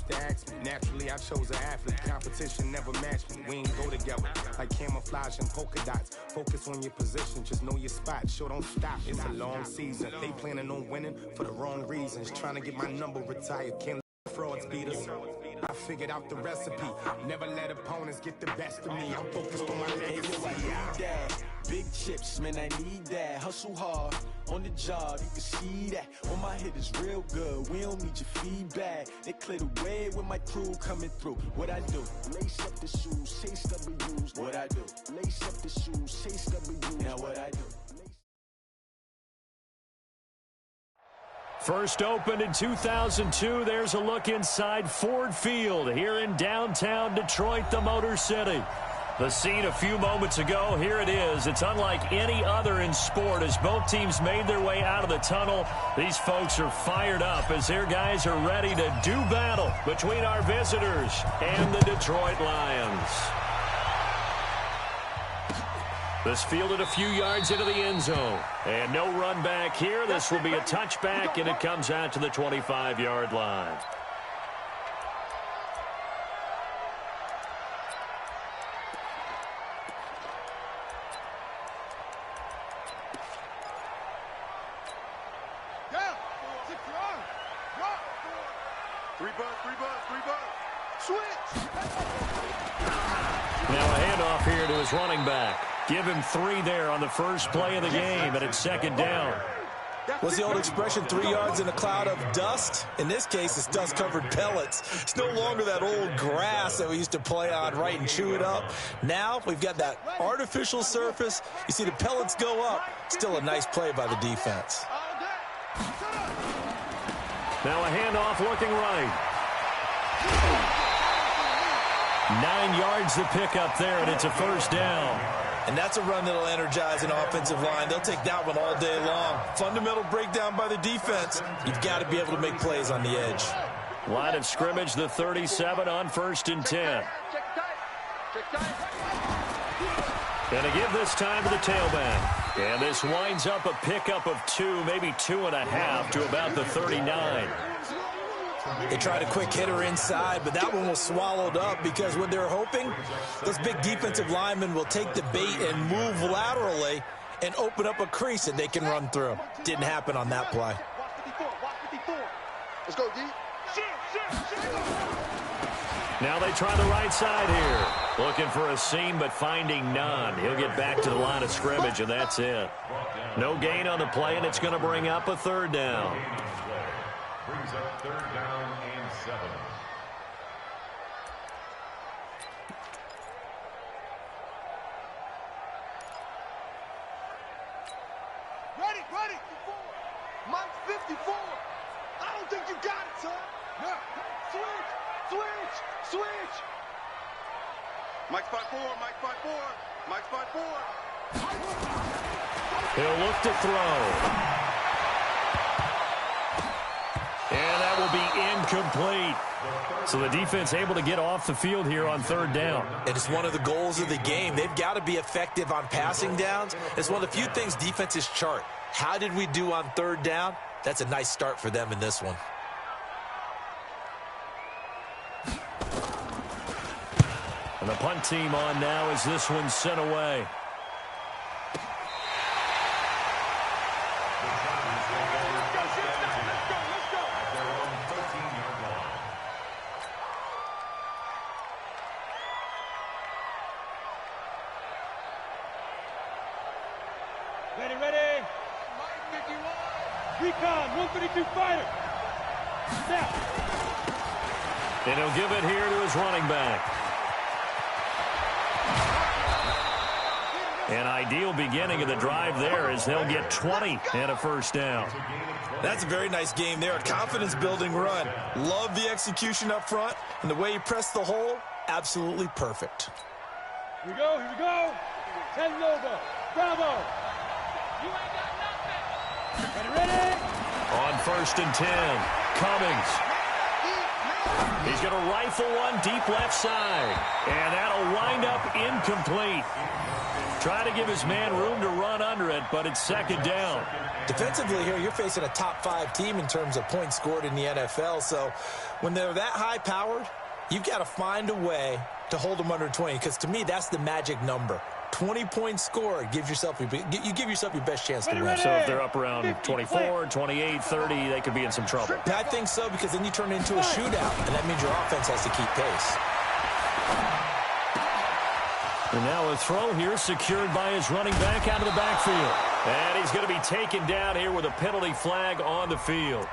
used to ask me. Naturally, I chose an athlete. Competition never matched me. We ain't go together like camouflage and polka dots. Focus on your position, just know your spot. Sure, don't stop. It's a long season. They planning on winning for the wrong reasons. Trying to get my number retired. Can't let frauds beat us. I figured out the recipe. Never let opponents get the best of me. I'm focused on my legacy. Big chips, man, I need that. Hustle hard on the job, you can see that. On my head is real good. We don't need your feedback. They clear the way with my crew coming through. What I do? Lace up the shoes, chase W's. What I do? Lace up the shoes, chase W's. Now what I do? First opened in 2002, there's a look inside Ford Field here in downtown Detroit, the Motor City. The scene a few moments ago, here it is. It's unlike any other in sport as both teams made their way out of the tunnel. These folks are fired up as their guys are ready to do battle between our visitors and the Detroit Lions. This fielded a few yards into the end zone. And no run back here. This will be a touchback, and it comes out to the 25-yard line. Now a handoff here to his running back. Give him 3 there on the first play of the game, and it's second down. What's the old expression, 3 yards in a cloud of dust? In this case, it's dust-covered pellets. It's no longer that old grass that we used to play on, right, and chew it up. Now we've got that artificial surface. You see the pellets go up. Still a nice play by the defense. Now a handoff looking right. 9 yards to pick up there, and it's a first down. And that's a run that'll energize an offensive line. They'll take that one all day long. Fundamental breakdown by the defense. You've got to be able to make plays on the edge. Line of scrimmage, the 37 on 1st and 10. And to give this time to the tailback. And this winds up a pickup of 2, maybe 2.5 to about the 39. They tried a quick hitter inside, but that one was swallowed up because what they're hoping, those big defensive linemen will take the bait and move laterally and open up a crease that they can run through. Didn't happen on that play. Let's go, D. Now they try the right side here. Looking for a seam, but finding none. He'll get back to the line of scrimmage, and that's it. No gain on the play, and it's going to bring up a third down. Brings up 3rd down and 7. Ready. Mike 54. I don't think you got it, son. No. Switch. Mike spot 4. Mike spot 4. He'll look to throw. And that will be incomplete. So the defense able to get off the field here on 3rd down. It is one of the goals of the game. They've got to be effective on passing downs. It's one of the few things defenses chart. How did we do on 3rd down? That's a nice start for them in this one. And the punt team on now as this one's sent away. Ready. Recon, 132 fighter. Snap. And he'll give it here to his running back. An ideal beginning of the drive there as they'll get 20 and a first down. That's a very nice game there. A confidence-building run. Love the execution up front. And the way he pressed the hole, absolutely perfect. Here we go. 10 Nova. Bravo. You ain't got nothing. Ready. On 1st and 10, Cummings. He's going to rifle one deep left side. And that'll wind up incomplete. Try to give his man room to run under it, but it's second down. Defensively here, you're facing a top-5 team in terms of points scored in the NFL. So when they're that high-powered, you've got to find a way to hold them under 20, because to me, that's the magic number. 20 points scored, you give yourself your best chance to win. So if they're up around 24, 28, 30, they could be in some trouble. I think so, because then you turn it into a shootout, and that means your offense has to keep pace. And now a throw here secured by his running back out of the backfield. And he's going to be taken down here with a penalty flag on the field.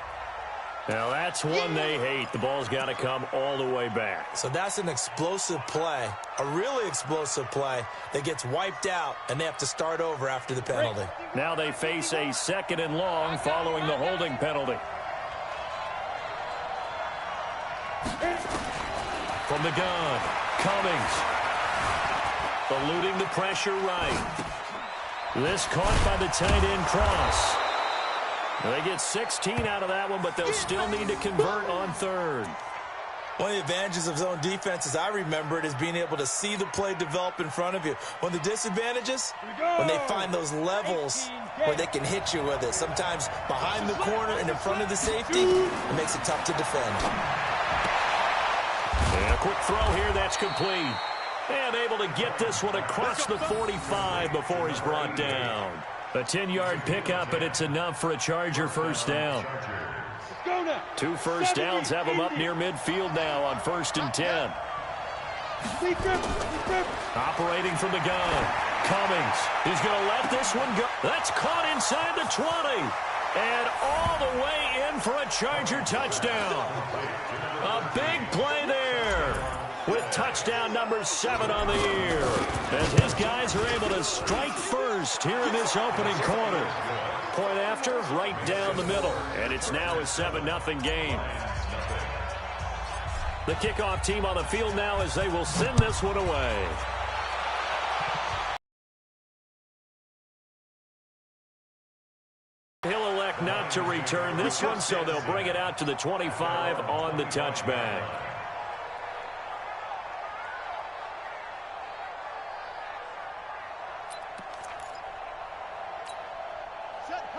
Now that's one they hate. The ball's got to come all the way back. So that's an explosive play, a really explosive play that gets wiped out, and they have to start over after the penalty. Now they face a 2nd and long following the holding penalty. From the gun, Cummings. Eluding the pressure right. This caught by the tight end Cross. They get 16 out of that one, but they'll still need to convert on 3rd. One of the advantages of zone defense, as I remember it, is being able to see the play develop in front of you. One of the disadvantages, when they find those levels where they can hit you with it. Sometimes behind the corner and in front of the safety, it makes it tough to defend. And a quick throw here, that's complete. And able to get this one across the 45 before he's brought down. A 10-yard pickup, and it's enough for a Charger first down. 2 first downs have him up near midfield now on 1st and 10. Operating from the gun. Cummings. He's going to let this one go. That's caught inside the 20. And all the way in for a Charger touchdown. A big play there, with touchdown number 7 on the year, as his guys are able to strike first here in this opening quarter. Point after, right down the middle, and it's now a 7-0 game. The kickoff team on the field now as they will send this one away. He'll elect not to return this one, so they'll bring it out to the 25 on the touchback.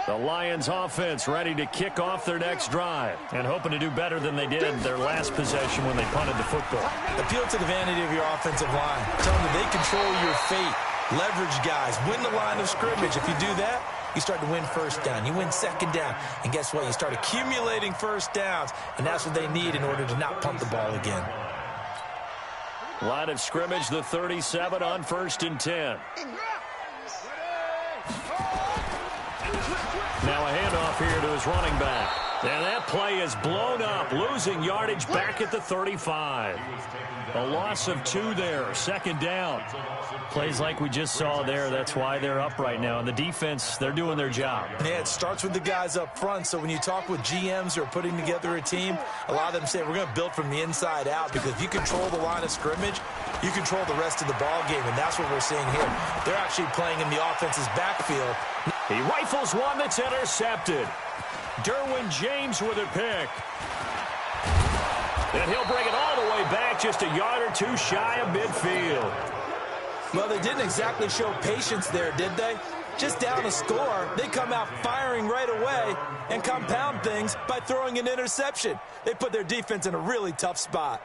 The Lions offense ready to kick off their next drive and hoping to do better than they did their last possession when they punted the football. Appeal to the vanity of your offensive line. Tell them that they control your fate. Leverage guys. Win the line of scrimmage. If you do that, you start to win first down. You win second down. And guess what? You start accumulating first downs. And that's what they need in order to not punt the ball again. Line of scrimmage, the 37 on 1st and 10. Now a handoff here to his running back. And that play is blown up, losing yardage back at the 35. A loss of 2 there, 2nd down. Plays like we just saw there, that's why they're up right now. And the defense, they're doing their job. Yeah, it starts with the guys up front. So when you talk with GMs who are putting together a team, a lot of them say, we're going to build from the inside out, because if you control the line of scrimmage, you control the rest of the ball game, and that's what we're seeing here. They're actually playing in the offense's backfield. He rifles one that's intercepted. Derwin James with a pick. And he'll bring it all the way back, just a yard or 2 shy of midfield. Well, they didn't exactly show patience there, did they? Just down a score, they come out firing right away and compound things by throwing an interception. They put their defense in a really tough spot.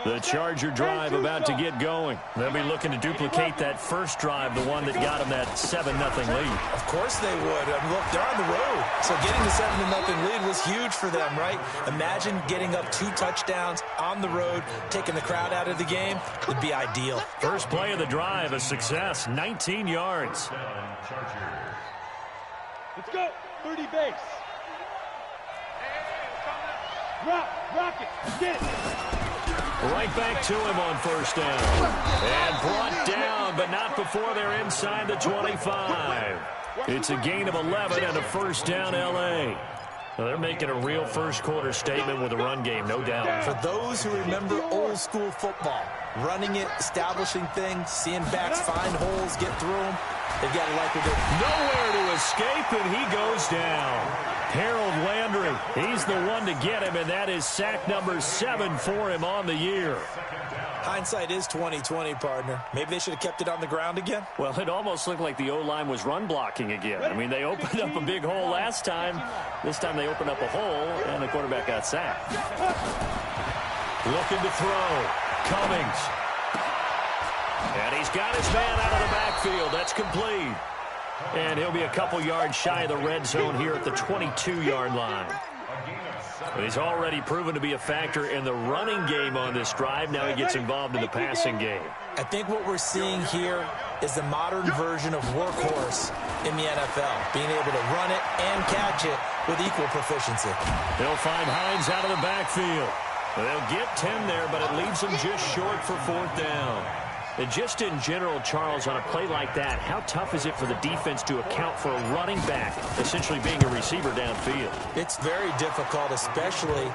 The Charger drive about to get going. They'll be looking to duplicate that first drive, the one that got them that 7-0 lead. Of course they would. I mean, look, they're on the road. So getting the 7-0 lead was huge for them, right? Imagine getting up 2 touchdowns on the road, taking the crowd out of the game. Would be ideal. First play of the drive, a success, 19 yards. Let's go. 30 base. Rock it. Get it. Right back to him on 1st down. And brought down, but not before they're inside the 25. It's a gain of 11 and a 1st down, L.A. Well, they're making a real first-quarter statement with a run game, no doubt. For those who remember old-school football, running it, establishing things, seeing backs find holes, get through them, they've got to like it. Nowhere to escape, and he goes down. Harold Landry, he's the one to get him, and that is sack number 7 for him on the year. Hindsight is 20/20, partner. Maybe they should have kept it on the ground again. Well, it almost looked like the O-line was run blocking again. I mean, they opened up a big hole last time. This time they opened up a hole, and the quarterback got sacked. Looking to throw. Cummings. And he's got his man out of the backfield. That's complete. And he'll be a couple yards shy of the red zone here at the 22-yard line. He's already proven to be a factor in the running game on this drive. Now he gets involved in the passing game. I think what we're seeing here is the modern version of workhorse in the NFL, being able to run it and catch it with equal proficiency. They'll find Hines out of the backfield. They'll get 10 there, but it leaves them just short for 4th down. And just in general, Charles, on a play like that, how tough is it for the defense to account for a running back essentially being a receiver downfield? It's very difficult, especially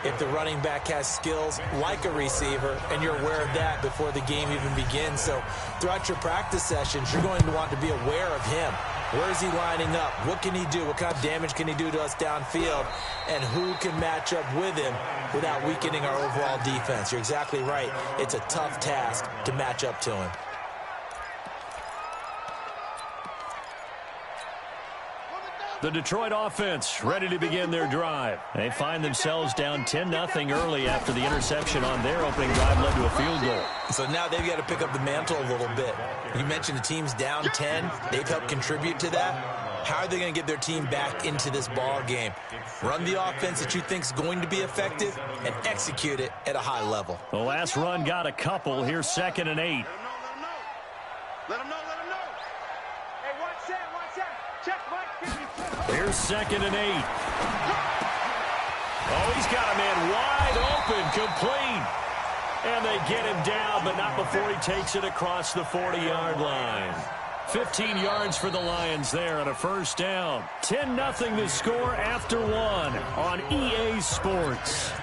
if the running back has skills like a receiver, and you're aware of that before the game even begins. So throughout your practice sessions, you're going to want to be aware of him. Where is he lining up? What can he do? What kind of damage can he do to us downfield? And who can match up with him without weakening our overall defense? You're exactly right. It's a tough task to match up to him. The Detroit offense ready to begin their drive. They find themselves down 10-0 early after the interception on their opening drive led to a field goal. So now they've got to pick up the mantle a little bit. You mentioned the team's down 10. They've helped contribute to that. How are they going to get their team back into this ball game? Run the offense that you think is going to be effective and execute it at a high level. The last run got a couple. Here's 2nd and 8. Let him know. Hey, watch that. Check, Mike. Here's 2nd and 8. Oh, he's got a man wide open, complete. And they get him down, but not before he takes it across the 40-yard line. 15 yards for the Lions there on a 1st down. 10-0 the score after 1 on EA Sports.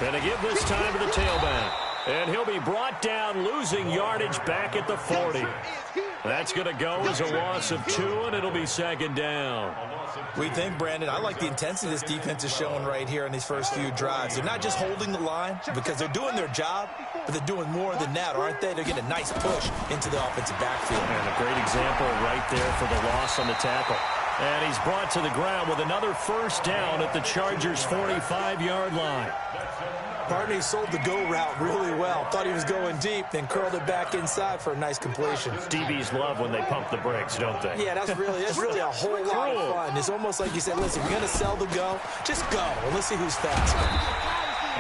And a give this time to the tailback. And he'll be brought down, losing yardage back at the 40. That's going to go as a loss of 2, and it'll be 2nd down. We think, Brandon, I like the intensity this defense is showing right here in these first few drives. They're not just holding the line because they're doing their job, but they're doing more than that, aren't they? They're getting a nice push into the offensive backfield. And a great example right there for the loss on the tackle. And he's brought to the ground with another 1st down at the Chargers' 45-yard line. Partner, he sold the go route really well. Thought he was going deep, then curled it back inside for a nice completion. DBs love when they pump the brakes, don't they? Yeah, that's really a whole lot of fun. It's almost like you said, listen, we're going to sell the go. Just go, and let's see who's faster.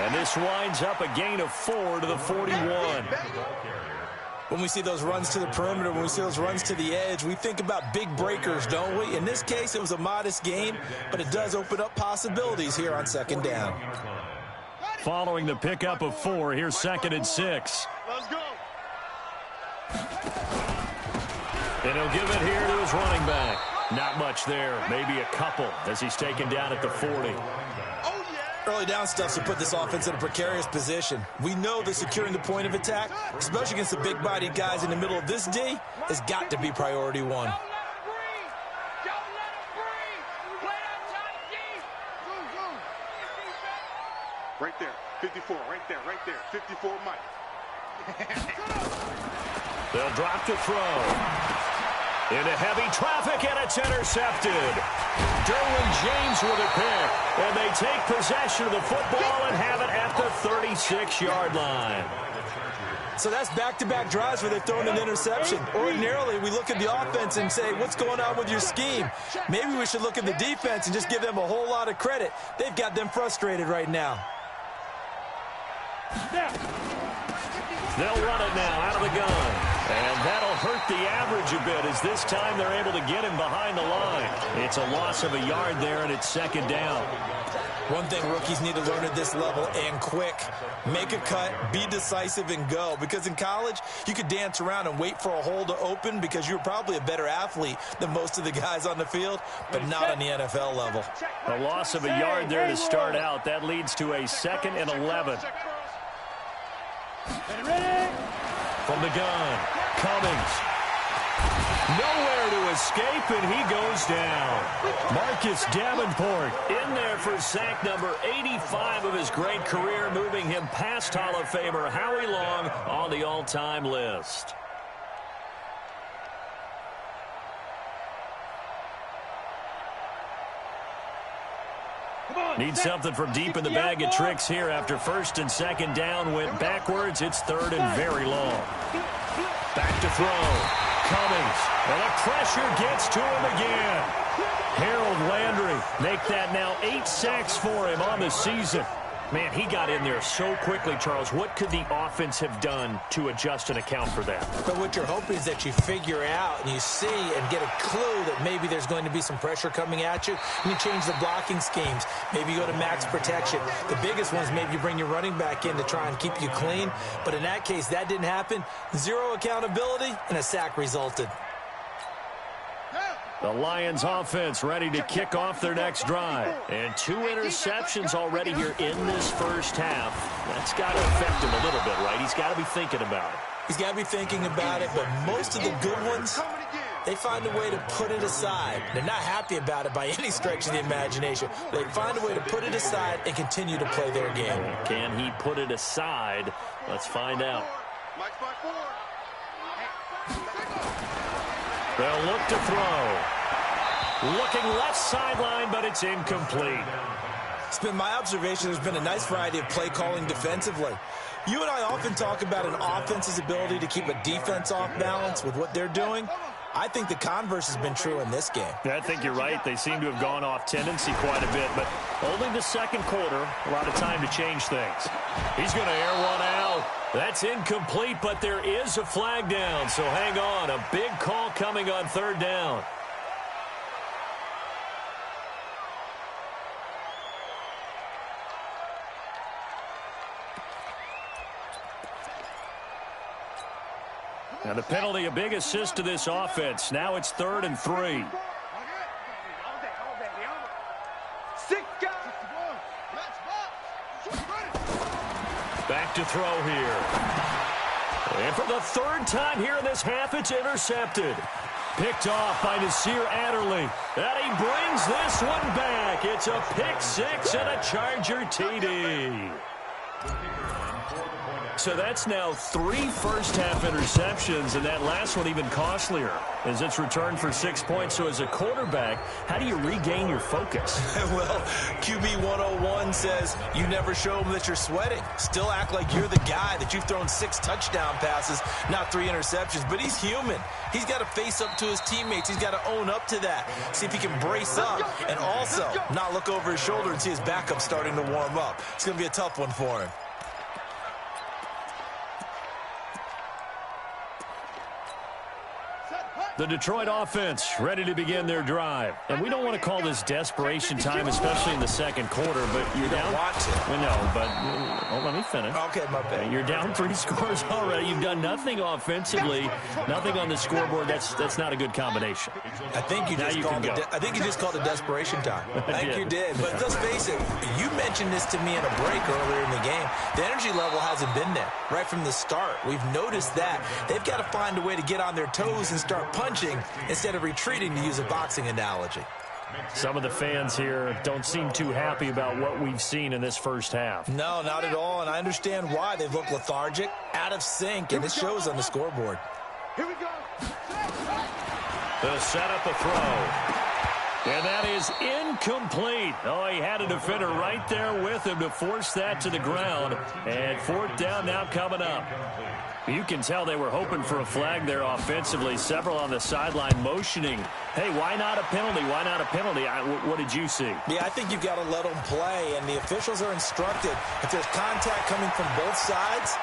And this winds up a gain of 4 to the 41. When we see those runs to the perimeter, when we see those runs to the edge, we think about big breakers, don't we? In this case, it was a modest gain, but it does open up possibilities here on 2nd down. Following the pickup of 4, here's 2nd and 6. Let's go. And he'll give it here to his running back. Not much there, maybe a couple as he's taken down at the 40. Early down stuff to put this offense in a precarious position. We know that securing the point of attack, especially against the big-bodied guys in the middle of this D, has got to be priority 1. Right there, 54, right there, 54, Mike. They'll drop to throw. Into heavy traffic, and it's intercepted. Derwin James with a pick, and they take possession of the football and have it at the 36-yard line. So that's back-to-back drives where they've thrown an interception. Ordinarily, we look at the offense and say, what's going on with your scheme? Maybe we should look at the defense and just give them a whole lot of credit. They've got them frustrated right now. They'll run it now out of the gun. And that'll hurt the average a bit as this time they're able to get him behind the line. It's a loss of a yard there, and it's 2nd down. One thing rookies need to learn at this level, and quick. Make a cut, be decisive, and go. Because in college, you could dance around and wait for a hole to open because you're probably a better athlete than most of the guys on the field, but not on the NFL level. A loss of a yard there to start out. That leads to a 2nd and 11. From the gun, Cummings. Nowhere to escape, and he goes down. Marcus Davenport in there for sack number 85 of his great career, moving him past Hall of Famer Howie Long on the all-time list. Need something from deep in the bag of tricks here after 1st and 2nd down went backwards. It's 3rd and very long. Back to throw. Cummings, and the pressure gets to him again. Harold Landry make that now 8 sacks for him on the season. Man, he got in there so quickly, Charles. What could the offense have done to adjust and account for that? But what you're hoping is that you figure out and you see and get a clue that maybe there's going to be some pressure coming at you, and you change the blocking schemes. Maybe you go to max protection. The biggest one is maybe you bring your running back in to try and keep you clean. But in that case, that didn't happen. 0 accountability, and a sack resulted. The Lions offense ready to kick off their next drive. And 2 interceptions already here in this first half. That's got to affect him a little bit, right? He's got to be thinking about it. He's got to be thinking about it, but most of the good ones, they find a way to put it aside. They're not happy about it by any stretch of the imagination. They find a way to put it aside and continue to play their game. Can he put it aside? Let's find out. They'll look to throw. Looking left sideline, but it's incomplete. It's been my observation there's been a nice variety of play calling defensively. You and I often talk about an offense's ability to keep a defense off balance with what they're doing. I think the converse has been true in this game. Yeah, I think you're right. They seem to have gone off tendency quite a bit, but only the 2nd quarter, a lot of time to change things. He's going to air one out. That's incomplete, but there is a flag down, so hang on. A big call coming on 3rd down. Now the penalty, a big assist to this offense. Now it's 3rd and 3. Back to throw here. And for the 3rd time here in this half, it's intercepted. Picked off by Nasir Adderley. And he brings this one back. It's a pick 6 and a Charger TD. So that's now 3 first-half interceptions, and that last one even costlier as it's returned for 6 points. So as a quarterback, how do you regain your focus? Well, QB 101 says you never show them that you're sweating. Still act like you're the guy, that you've thrown 6 touchdown passes, not 3 interceptions. But he's human. He's got to face up to his teammates. He's got to own up to that. See if he can brace up and also not look over his shoulder and see his backup starting to warm up. It's going to be a tough one for him. The Detroit offense ready to begin their drive. And we don't want to call this desperation time, especially in the 2nd quarter, but you're down. Want to. We know, but let me finish. Okay, my bad. You're down 3 scores already. You've done nothing offensively, nothing on the scoreboard. That's not a good combination. I think you just called it desperation time. I think you did. But let's face it, you mentioned this to me in a break earlier in the game. The energy level hasn't been there right from the start. We've noticed that. They've got to find a way to get on their toes and start punching instead of retreating, to use a boxing analogy. Some of the fans here don't seem too happy about what we've seen in this first half. No, not at all, and I understand why. They've looked lethargic, out of sync, and it shows on the scoreboard. Here we go. They'll set up a throw. And that is incomplete. Oh, he had a defender right there with him to force that to the ground. And 4th down now coming up. You can tell they were hoping for a flag there offensively. Several on the sideline motioning. Hey, why not a penalty? Why not a penalty? What did you see? Yeah, I think you've got to let them play, and the officials are instructed. If there's contact coming from both sides,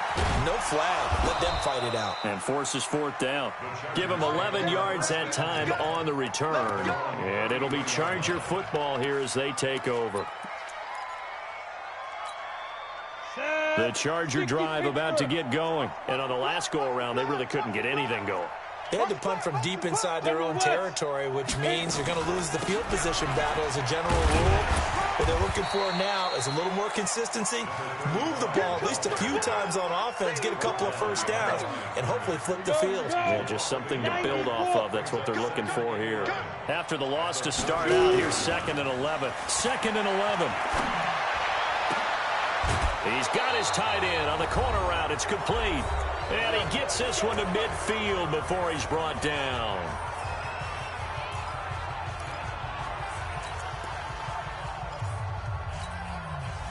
no flag. Let them fight it out. And forces 4th down. Give him 11 yards that time on the return. And it'll be Charger football here as they take over. The Charger drive about to get going. And on the last go-around, they really couldn't get anything going. They had to punt from deep inside their own territory, which means you're going to lose the field position battle as a general rule. What they're looking for now is a little more consistency, move the ball at least a few times on offense, get a couple of first downs, and hopefully flip the field. Yeah, just something to build off of. That's what they're looking for here. After the loss to start out, here's 2nd and 11. 2nd and 11. He's got his tight end on the corner route. It's complete. And he gets this one to midfield before he's brought down.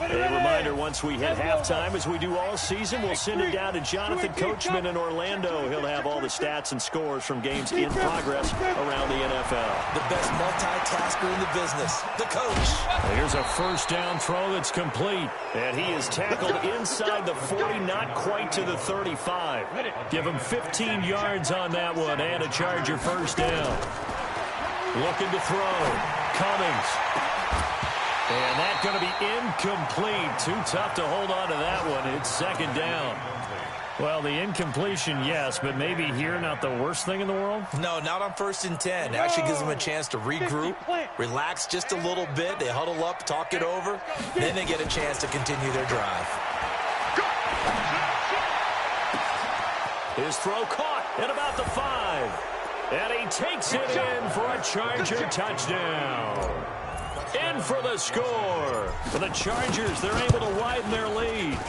A reminder, once we hit halftime, as we do all season, we'll send it down to Jonathan Coachman in Orlando. He'll have all the stats and scores from games in progress around the NFL. The best multitasker in the business, the coach. Here's a first down throw that's complete. And he is tackled inside the 40, not quite to the 35. Give him 15 yards on that one and a Charger first down. Looking to throw. Cummings. And that's going to be incomplete. Too tough to hold on to that one. It's 2nd down. Well, the incompletion, yes, but maybe here not the worst thing in the world? No, not on 1st and 10. Actually gives them a chance to regroup, relax just a little bit. They huddle up, talk it over. Then they get a chance to continue their drive. His throw caught at about the 5. And he takes it in for a Charger touchdown. In for the score. For the Chargers, they're able to widen their lead.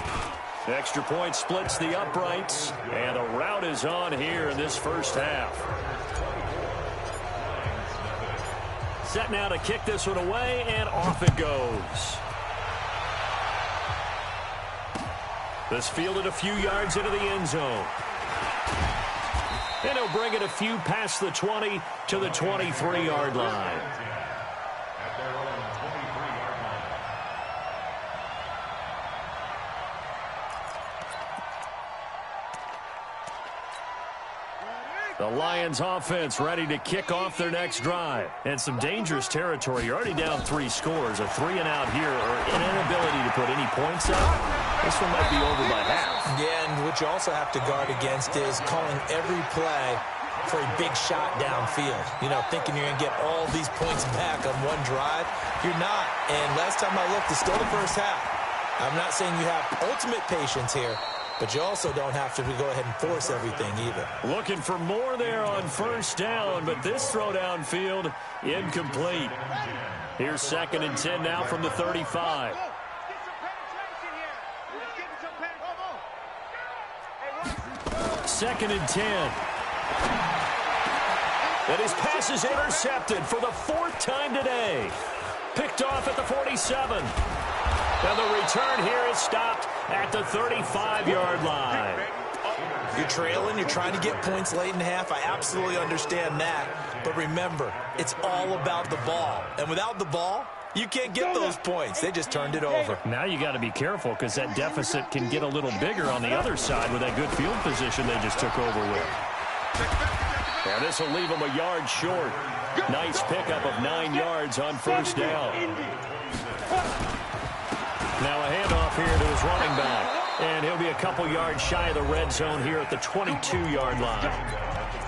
Extra point splits the uprights, and a rout is on here in this first half. Set now to kick this one away, and off it goes. This fielded a few yards into the end zone. And he'll bring it a few past the 20 to the 23-yard line. The Lions offense ready to kick off their next drive. And some dangerous territory. You're already down 3 scores. A 3-and-out here or an inability to put any points up. This one might be over by half. Yeah, and what you also have to guard against is calling every play for a big shot downfield. You know, thinking you're going to get all these points back on one drive. You're not. And last time I looked, it's still the first half. I'm not saying you have ultimate patience here, but you also don't have to go ahead and force everything either. Looking for more there on first down, but this throw downfield incomplete. Here's 2nd and 10 now from the 35. Second and 10. And his pass is intercepted for the 4th time today. Picked off at the 47. And the return here is stopped at the 35-yard line. You're trailing. You're trying to get points late in the half. I absolutely understand that. But remember, it's all about the ball. And without the ball, you can't get those points. They just turned it over. Now you got to be careful because that deficit can get a little bigger on the other side with that good field position they just took over with. And this will leave them a yard short. Nice pickup of 9 yards on first down. Now a handoff here to his running back. And he'll be a couple yards shy of the red zone here at the 22-yard line.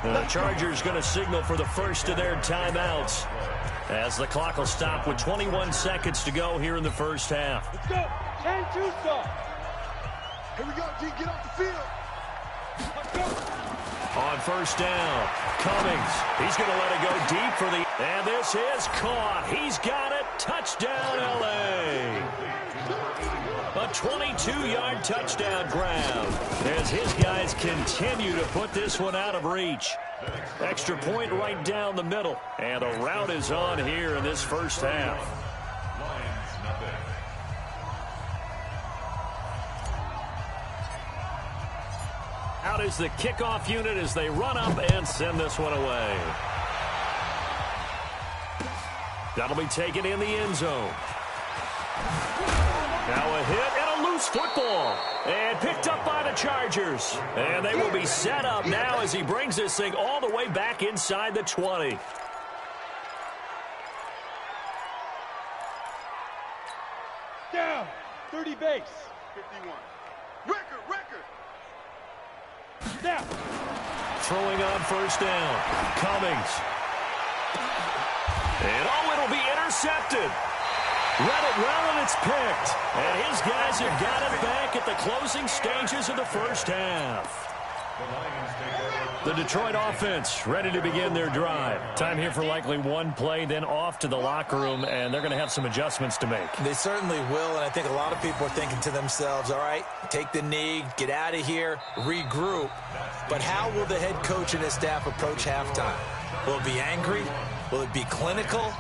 The Chargers going to signal for the first of their timeouts as the clock will stop with 21 seconds to go here in the first half. Let's go. 10-2 start. Here we go, G. Get off the field. Let's go. On first down, Cummings. He's going to let it go deep for the... And this is caught. He's got it. Touchdown, L.A. A 22-yard touchdown grab as his guys continue to put this one out of reach. Extra point right down the middle. And a rout is on here in this first half. Out is the kickoff unit as they run up and send this one away. That'll be taken in the end zone. Now a hit and a loose football. And picked up by the Chargers. And they will be set up now as he brings this thing all the way back inside the 20. Down. 30 base. 51. Now. Throwing on first down. Cummings. And it'll be intercepted. Read it well, and it's picked. And his guys have got it back at the closing stages of the first half. The Detroit offense ready to begin their drive. Time here for likely one play, then off to the locker room, and they're going to have some adjustments to make. They certainly will, and I think a lot of people are thinking to themselves, all right, take the knee, get out of here, regroup. But how will the head coach and his staff approach halftime? Will it be angry? Will it be clinical?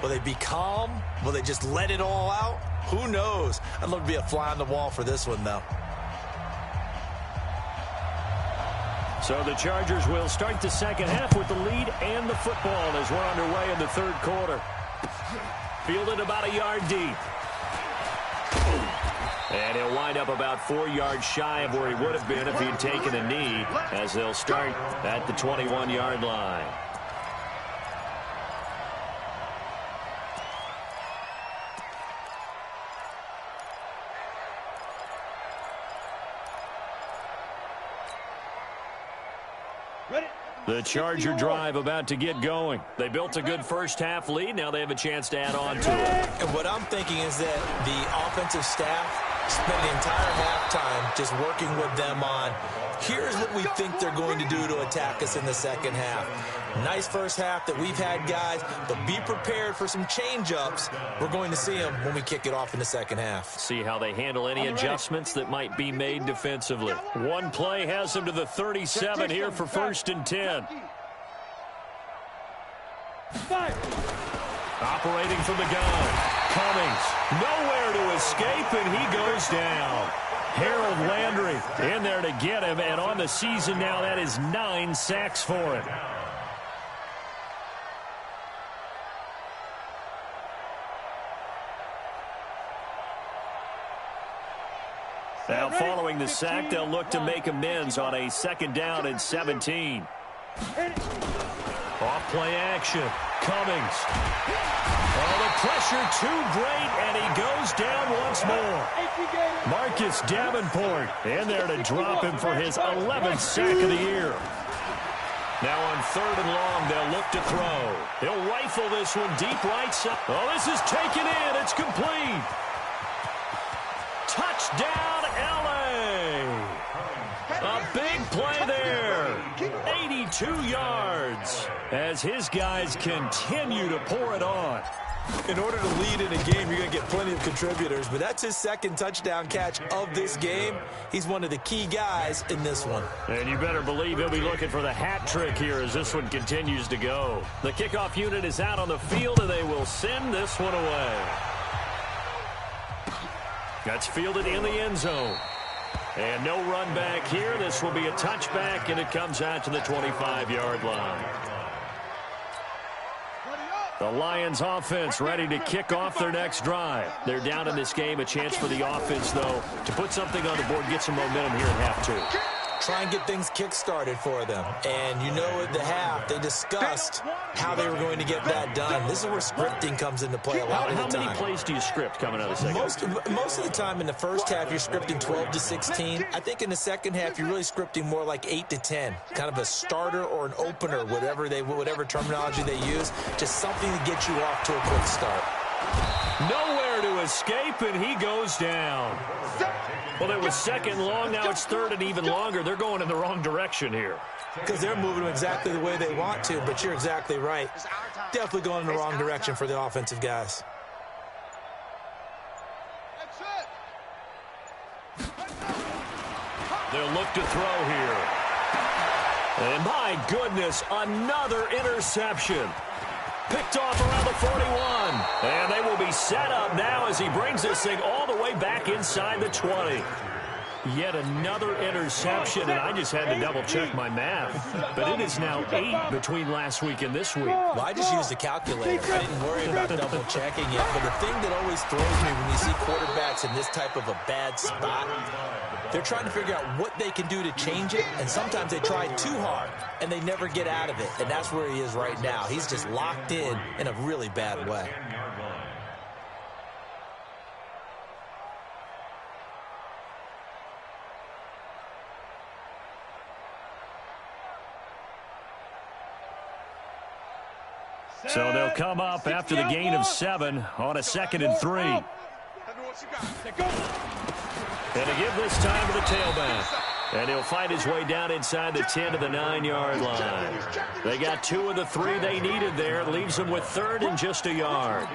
Will they be calm? Will they just let it all out? Who knows? I'd love to be a fly on the wall for this one, though. So the Chargers will start the second half with the lead and the football as we're underway in the third quarter. Fielded about a yard deep. And he'll wind up about 4 yards shy of where he would have been if he'd taken a knee, as they'll start at the 21-yard line. The Charger drive about to get going. They built a good first-half lead. Now they have a chance to add on to it. And what I'm thinking is that the offensive staff spent the entire halftime just working with them on, here's what we think they're going to do to attack us in the second half. Nice first half that we've had, guys, but be prepared for some change-ups. We're going to see them when we kick it off in the second half. See how they handle any adjustments that might be made defensively. One play has them to the 37 here for 1st and 10. Operating from the gun. Cummings, nowhere to escape, and he goes down. Harold Landry in there to get him, and on the season now, that is 9 sacks for him. Now, following the sack, they'll look to make amends on a 2nd down and 17. Off play action. Cummings. Oh, the pressure too great, and he goes down once more. Marcus Davenport in there to drop him for his 11th sack of the year. Now on 3rd and long, they'll look to throw. He'll rifle this one deep right side. Oh, this is taken in. It's complete. Touchdown, L.A. A big play there. 82 yards as his guys continue to pour it on. In order to lead in a game, you're going to get plenty of contributors, but that's his 2nd touchdown catch of this game. He's one of the key guys in this one. And you better believe he'll be looking for the hat trick here as this one continues to go. The kickoff unit is out on the field, and they will send this one away. That's fielded in the end zone. And no run back here. This will be a touchback, and it comes out to the 25-yard line. The Lions offense ready to kick off their next drive. They're down in this game. A chance for the offense, though, to put something on the board, get some momentum here at half 2. Try and get things kick-started for them. And you know at the half, they discussed how they were going to get that done. This is where scripting comes into play a lot of the time. How many plays do you script coming out of the second? Most of the time in the first half, you're scripting 12 to 16. I think in the second half, you're really scripting more like 8 to 10. Kind of a starter or an opener, whatever terminology they use. Just something to get you off to a quick start. Nowhere to escape, and he goes down. Well, it was 2nd long. Now it's 3rd and even longer. They're going in the wrong direction here. Because they're moving them exactly the way they want to, but you're exactly right. Definitely going in the wrong direction for the offensive guys. They'll look to throw here. And my goodness, another interception. Picked off around the 41. And they will be set up now as he brings this thing all the way back inside the 20. Yet another interception, and I just had to double-check my math. But it is now 8 between last week and this week. Well, I just used a calculator. I didn't worry about double-checking it. But the thing that always throws me when you see quarterbacks in this type of a bad spot, they're trying to figure out what they can do to change it, and sometimes they try too hard, and they never get out of it. And that's where he is right now. He's just locked in a really bad way. So they'll come up after the gain of 7 on a 2nd and 3. And to give this time to the tailback. And he'll find his way down inside the 10 to the 9-yard line. They got 2 of the 3 they needed there. Leaves them with 3rd and just a yard.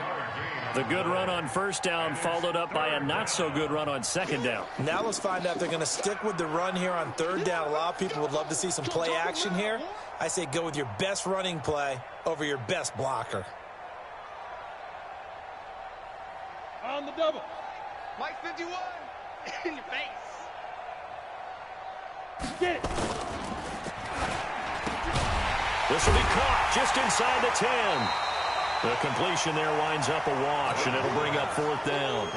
The good run on 1st down followed up by a not-so-good run on 2nd down. Now let's find out if they're going to stick with the run here on 3rd down. A lot of people would love to see some play action here. I say go with your best running play over your best blocker. On the double. Mike 51. In your face. Get it. This will be caught just inside the 10. The completion there winds up a wash, and it'll bring up 4th down.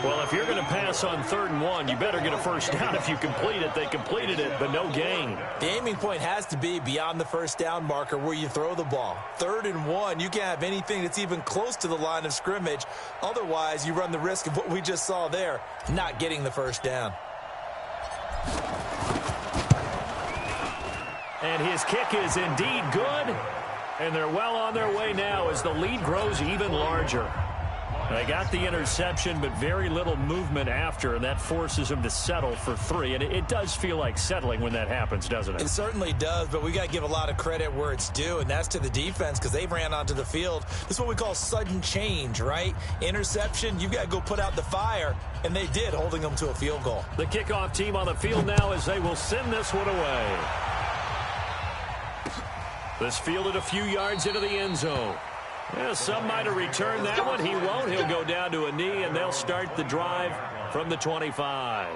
Well, if you're going to pass on 3rd and 1, you better get a 1st down if you complete it. They completed it, but no gain. The aiming point has to be beyond the 1st down marker where you throw the ball. 3rd and 1, you can't have anything that's even close to the line of scrimmage. Otherwise, you run the risk of what we just saw there, not getting the 1st down. And his kick is indeed good. And they're well on their way now as the lead grows even larger. They got the interception, but very little movement after, and that forces them to settle for 3. And it does feel like settling when that happens, doesn't it? It certainly does, but we got to give a lot of credit where it's due, and that's to the defense because they ran onto the field. This is what we call sudden change, right? Interception, you've got to go put out the fire, and they did, holding them to a field goal. The kickoff team on the field now as they will send this one away. This fielded a few yards into the end zone. Yeah, some might have returned that one. He won't. He'll go down to a knee, and they'll start the drive from the 25.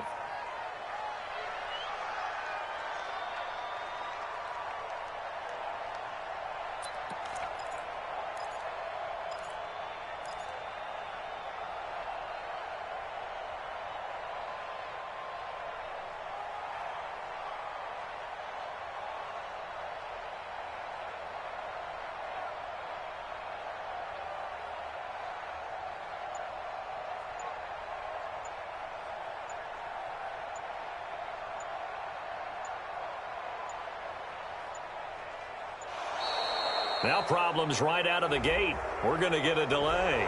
Now problems right out of the gate. We're going to get a delay.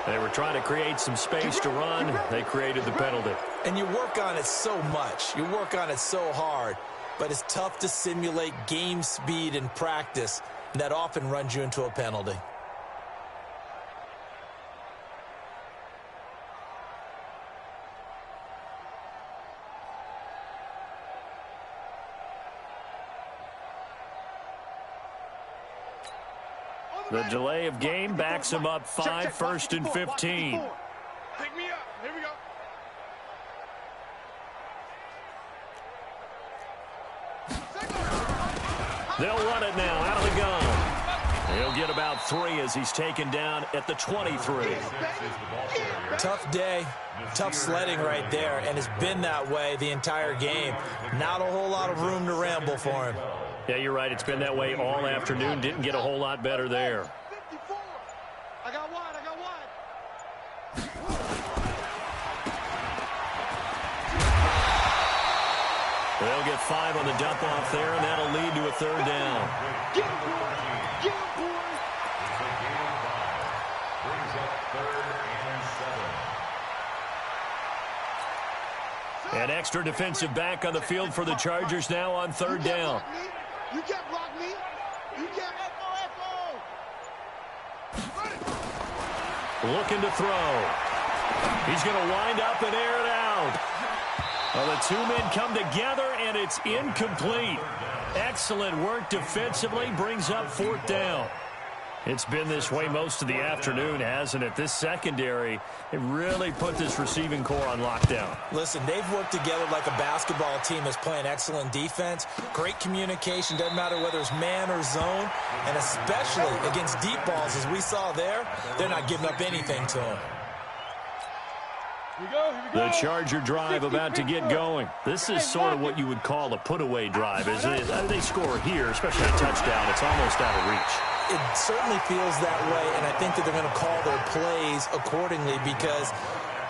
They were trying to create some space to run. They created the penalty. And you work on it so much. You work on it so hard. But it's tough to simulate game speed in practice. And that often runs you into a penalty. The delay of game backs him up 5, 1st and 15. Pick me up. Here we go. They'll run it now out of the gun. He'll get about 3 as he's taken down at the 23. Tough day, tough sledding right there, and it's been that way the entire game. Not a whole lot of room to ramble for him. Yeah, you're right. It's been that way all afternoon. Didn't get a whole lot better there. 54. I got wide. They'll get 5 on the dump off there, and that'll lead to a 3rd down. Get him, boy. Get him, boy. Brings up 3rd and 7. An extra defensive back on the field for the Chargers now on 3rd down. You can't block me. You can't. Looking to throw. He's going to wind up and air it out. Well, the 2 men come together, and it's incomplete. Excellent work defensively. Brings up 4th down. It's been this way most of the afternoon, hasn't it? This secondary, it really put this receiving core on lockdown. Listen, they've worked together like a basketball team that's playing excellent defense. Great communication, doesn't matter whether it's man or zone. And especially against deep balls, as we saw there, they're not giving up anything to them. Here we go. The Charger drive about to get going. This is sort of what you would call a put-away drive, isn't it? They score here, especially a touchdown. It's almost out of reach. It certainly feels that way, and I think that they're going to call their plays accordingly because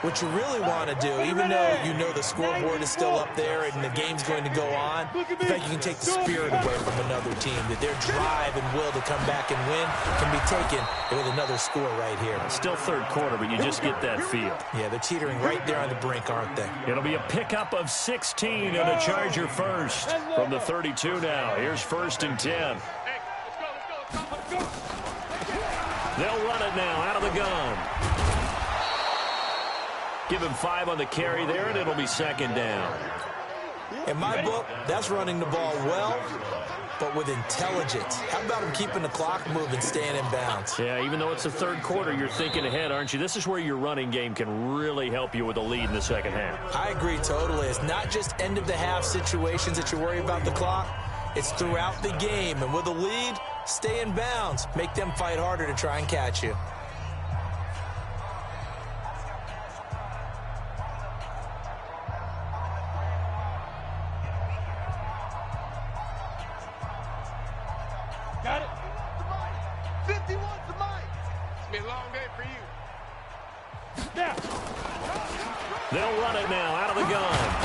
What you really want to do, even though you know the scoreboard is still up there and the game's going to go on, in fact, you can take the spirit away from another team, that their drive and will to come back and win can be taken with another score right here. Still third quarter, but you just get that feel. Yeah, they're teetering right there on the brink, aren't they? It'll be a pickup of 16 and a Charger first from the 32 now. Here's 1st and 10. They'll run it now out of the gun. Give him 5 on the carry there, and it'll be 2nd down. In my book, that's running the ball well, but with intelligence. How about him keeping the clock moving, staying in bounds? Yeah, even though it's the third quarter, you're thinking ahead, aren't you? This is where your running game can really help you with a lead in the second half. I agree totally. It's not just end-of-the-half situations that you worry about the clock. It's throughout the game. And with a lead, stay in bounds. Make them fight harder to try and catch you. Got it. 51 to Mike. It's been a long day for you. Now. They'll run it now out of the gun.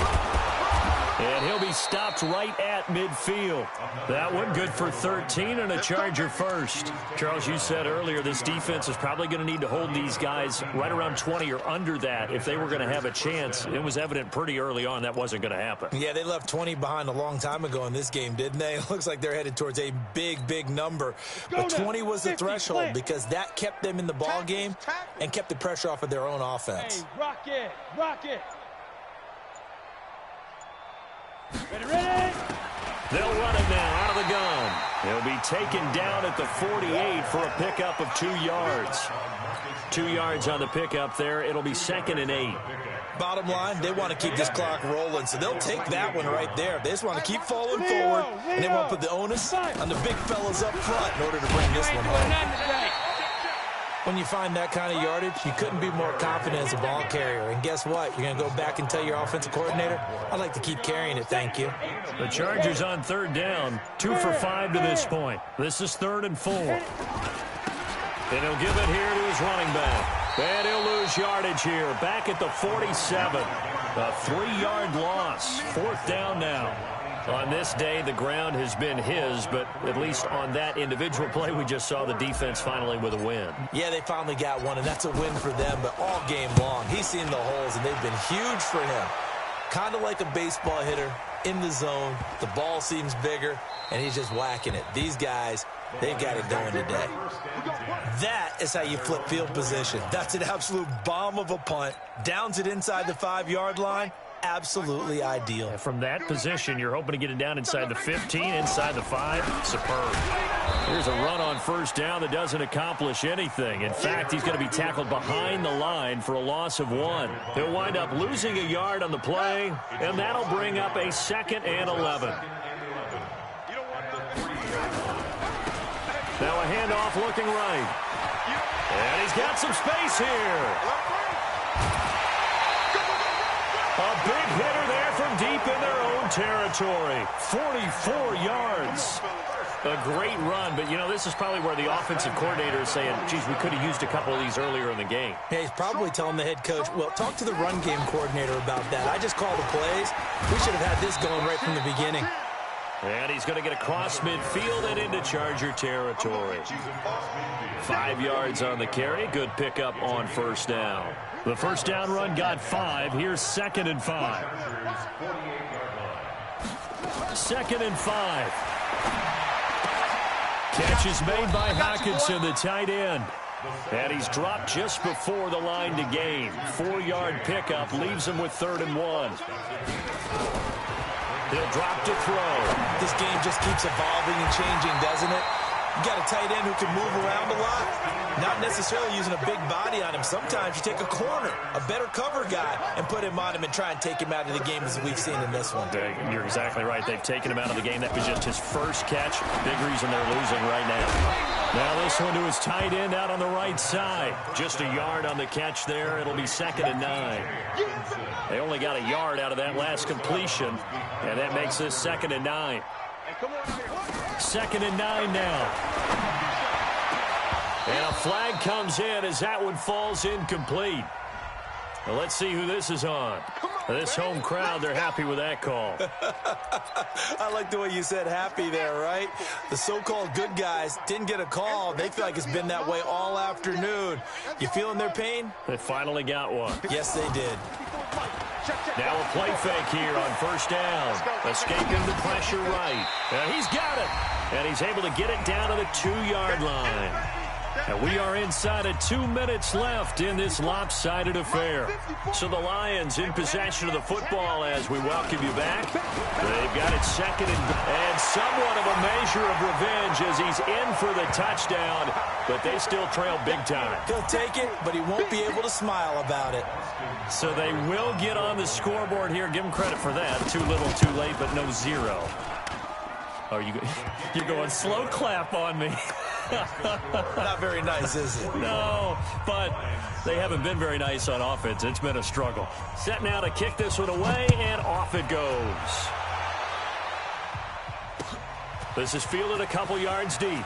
And he'll be stopped right at midfield. That one good for 13 and a Charger first. Charles, you said earlier this defense is probably going to need to hold these guys right around 20 or under that if they were going to have a chance. It was evident pretty early on that wasn't going to happen. Yeah, they left 20 behind a long time ago in this game, didn't they? It looks like they're headed towards a big, big number. But 20 was the threshold because that kept them in the ball game and kept the pressure off of their own offense. Hey, rock it, rock it. Ready, ready? They'll run it now out of the gun. He'll be taken down at the 48 for a pickup of 2 yards. 2 yards on the pickup there. It'll be 2nd and 8. Bottom line, they want to keep this clock rolling, so they'll take that one right there. They just want to keep falling forward, and they want to put the onus on the big fellas up front in order to bring this one home. When you find that kind of yardage, you couldn't be more confident as a ball carrier. And guess what? You're going to go back and tell your offensive coordinator, I'd like to keep carrying it, thank you. The Chargers on 3rd down, 2 for 5 to this point. This is 3rd and 4. And he'll give it here to his running back. And he'll lose yardage here, back at the 47. A 3-yard loss, 4th down now. On this day, the ground has been his, but at least on that individual play, we just saw the defense finally with a win. Yeah, they finally got one, and that's a win for them, but all game long, he's seen the holes, and they've been huge for him. Kind of like a baseball hitter in the zone. The ball seems bigger, and he's just whacking it. These guys, they've got it going today. That is how you flip field position. That's an absolute bomb of a punt. Downs it inside the 5-yard line. Absolutely ideal. From that position, you're hoping to get it down inside the 15, inside the 5. Superb. Here's a run on 1st down that doesn't accomplish anything. In fact, he's going to be tackled behind the line for a loss of 1. He'll wind up losing a yard on the play, and that'll bring up a 2nd and 11. Now a handoff looking right. And he's got some space here. A big hitter there from deep in their own territory. 44 yards. A great run, but, you know, this is probably where the offensive coordinator is saying, geez, we could have used a couple of these earlier in the game. Yeah, he's probably telling the head coach, well, talk to the run game coordinator about that. I just call the plays. We should have had this going right from the beginning. And he's going to get across midfield and into Charger territory. 5 yards on the carry. Good pickup on 1st down. The 1st down run got 5. Here's 2nd and 5. 2nd and 5. Catch is made by Hawkinson, the tight end. And he's dropped just before the line to gain. 4-yard pickup leaves him with 3rd and 1. He'll drop to throw. This game just keeps evolving and changing, doesn't it? You got a tight end who can move around a lot. Not necessarily using a big body on him. Sometimes you take a corner, a better cover guy, and put him on him and try and take him out of the game as we've seen in this one. You're exactly right. They've taken him out of the game. That was just his first catch. Big reason they're losing right now. Now this one to his tight end out on the right side. Just a yard on the catch there. It'll be 2nd and 9. They only got a yard out of that last completion, and that makes this 2nd and 9. 2nd and 9 now. And a flag comes in as that one falls incomplete. Well, let's see who this is on. This home crowd, they're happy with that call. I like the way you said happy there, right? The so-called good guys didn't get a call. They feel like it's been that way all afternoon. You feeling their pain? They finally got one. Yes, they did. Now a play fake here on first down. Escaping the pressure right. And he's got it. And he's able to get it down to the 2-yard line. And we are inside of 2 minutes left in this lopsided affair. So the Lions in possession of the football as we welcome you back. They've got it second and somewhat of a measure of revenge as he's in for the touchdown, but they still trail big time. He'll take it, but he won't be able to smile about it. So they will get on the scoreboard here. Give them credit for that. Too little, too late, but no zero. Oh, you're going slow clap on me. Not very nice, is it? No, but they haven't been very nice on offense. It's been a struggle. Set now to kick this one away, and off it goes. This is fielded a couple yards deep.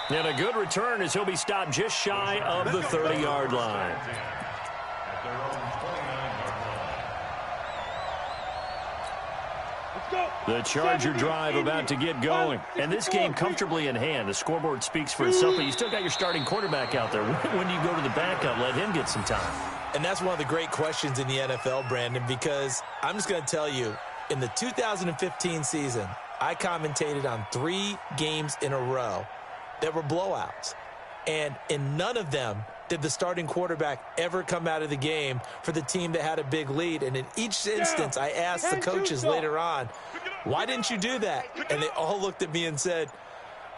And a good return as he'll be stopped just shy of the 30-yard line. The Charger drive about to get going. And this game comfortably in hand. The scoreboard speaks for itself, but you still got your starting quarterback out there. When do you go to the backup? Let him get some time. And that's one of the great questions in the NFL, Brandon, because I'm just going to tell you, in the 2015 season, I commentated on 3 games in a row that were blowouts. And in none of them did the starting quarterback ever come out of the game for the team that had a big lead. And in each instance, I asked the coaches later on, why didn't you do that? And they all looked at me and said,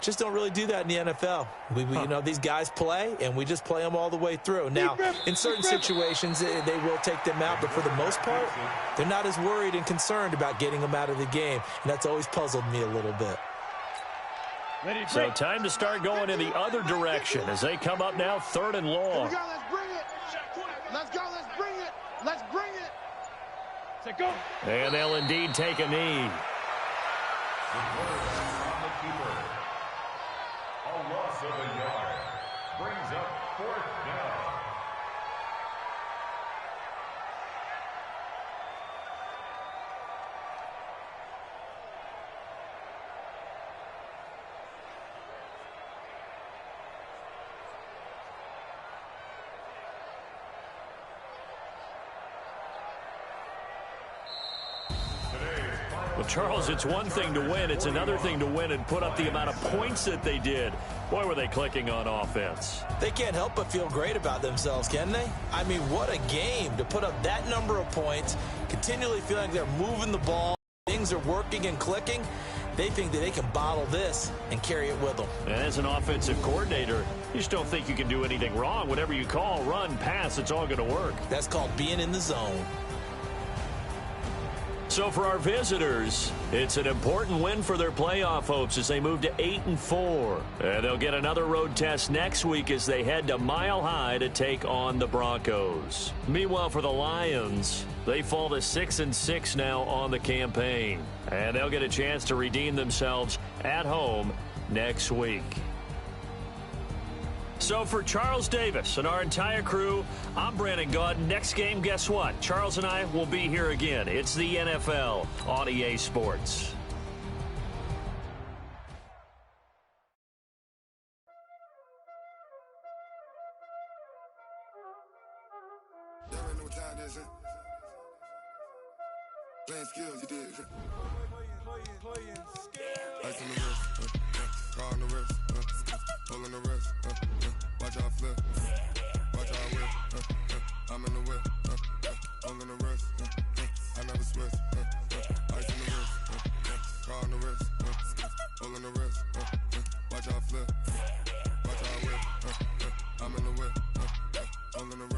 just don't really do that in the NFL. You know, these guys play, and we just play them all the way through. Now, in certain situations, they will take them out, but for the most part, they're not as worried and concerned about getting them out of the game. And that's always puzzled me a little bit. So time to start going in the other direction as they come up now 3rd and long. Let's bring it. Let's go. Let's bring it. Let's bring it. Let's go. And they'll indeed take a knee. A loss of a yard brings up 4th down. Well, Charles, it's one thing to win. It's another thing to win and put up the amount of points that they did. Boy, were they clicking on offense. They can't help but feel great about themselves, can they? I mean, what a game to put up that number of points, continually feeling like they're moving the ball, things are working and clicking. They think that they can bottle this and carry it with them. And as an offensive coordinator, you just don't think you can do anything wrong. Whatever you call, run, pass, it's all going to work. That's called being in the zone. So for our visitors, it's an important win for their playoff hopes as they move to 8-4. And they'll get another road test next week as they head to Mile High to take on the Broncos. Meanwhile, for the Lions, they fall to 6-6 now on the campaign. And they'll get a chance to redeem themselves at home next week. So for Charles Davis and our entire crew, I'm Brandon Gaud. Next game, guess what? Charles and I will be here again. It's the NFL on EA Sports. Playing skills, you did. Playing skills. Ice on the wrist, car on the wrist, hole on the wrist, watch how I flip, watch how I whip, I'm in the whip, hole on the wrist, I never switch, ice on the wrist, car on the wrist, hole on the wrist, watch how I flip, watch how I whip, I'm in the whip, hole on the wrist.